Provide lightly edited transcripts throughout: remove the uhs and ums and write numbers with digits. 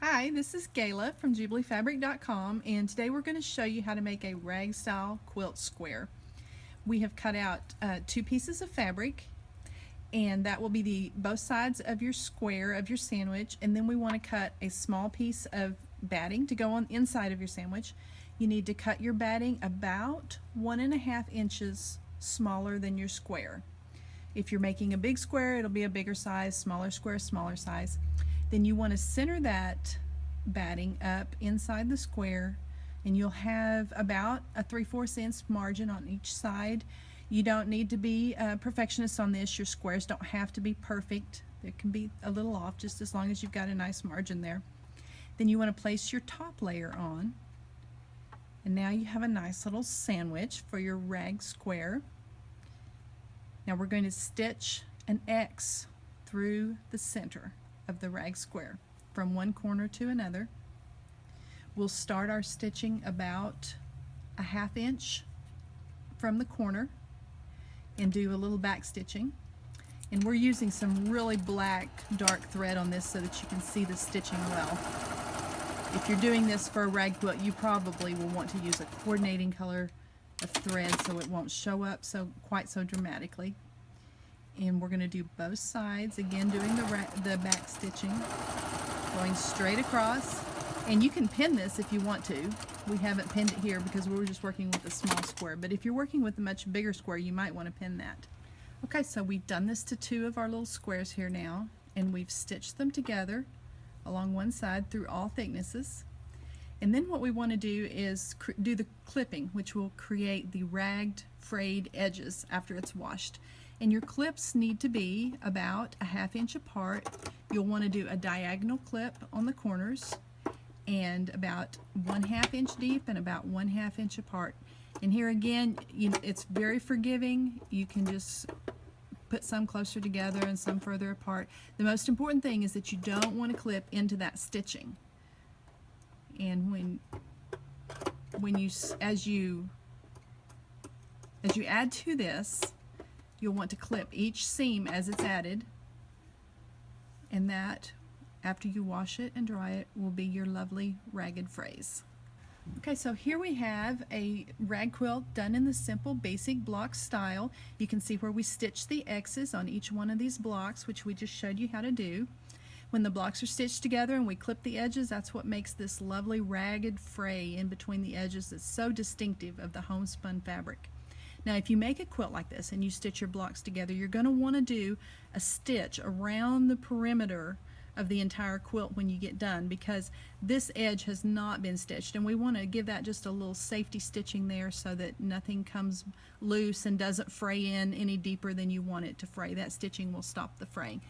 Hi, this is Gayla from JubileeFabric.com, and today we're going to show you how to make a rag style quilt square. We have cut out two pieces of fabric, and that will be the both sides of your square of your sandwich, and then we want to cut a small piece of batting to go on inside of your sandwich. You need to cut your batting about 1.5 inches smaller than your square. If you're making a big square, it'll be a bigger size, smaller square, smaller size. Then you want to center that batting up inside the square, and you'll have about a 3/4 inch margin on each side. You don't need to be a perfectionist on this. Your squares don't have to be perfect. It can be a little off just as long as you've got a nice margin there. Then you want to place your top layer on, and now you have a nice little sandwich for your rag square. Now we're going to stitch an X through the center of the rag square from one corner to another. We'll start our stitching about a 1/2 inch from the corner and do a little back stitching. And we're using some really black dark thread on this so that you can see the stitching well. If you're doing this for a rag quilt, you probably will want to use a coordinating color of thread so it won't show up quite so dramatically. And we're going to do both sides, again doing the back stitching, going straight across. And you can pin this if you want to. We haven't pinned it here because we were just working with a small square, but if you're working with a much bigger square, you might want to pin that. Okay, so we've done this to two of our little squares here now, and we've stitched them together along one side through all thicknesses. And then what we want to do is do the clipping, which will create the ragged, frayed edges after it's washed. And your clips need to be about a 1/2 inch apart. You'll want to do a diagonal clip on the corners, and about 1/2 inch deep and about 1/2 inch apart. And here again, it's very forgiving. You can just put some closer together and some further apart. The most important thing is that you don't want to clip into that stitching. And as you add to this, you'll want to clip each seam as it's added, and that, after you wash it and dry it, will be your lovely ragged frays. Okay, so here we have a rag quilt done in the simple basic block style. You can see where we stitched the X's on each one of these blocks, which we just showed you how to do. When the blocks are stitched together and we clip the edges, that's what makes this lovely ragged fray in between the edges that's so distinctive of the homespun fabric. Now if you make a quilt like this and you stitch your blocks together, you're going to want to do a stitch around the perimeter of the entire quilt when you get done, because this edge has not been stitched, and we want to give that just a little safety stitching there so that nothing comes loose and doesn't fray in any deeper than you want it to fray. That stitching will stop the fraying.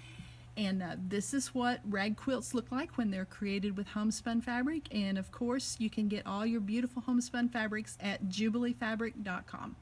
And this is what rag quilts look like when they're created with homespun fabric. And of course, you can get all your beautiful homespun fabrics at JubileeFabric.com.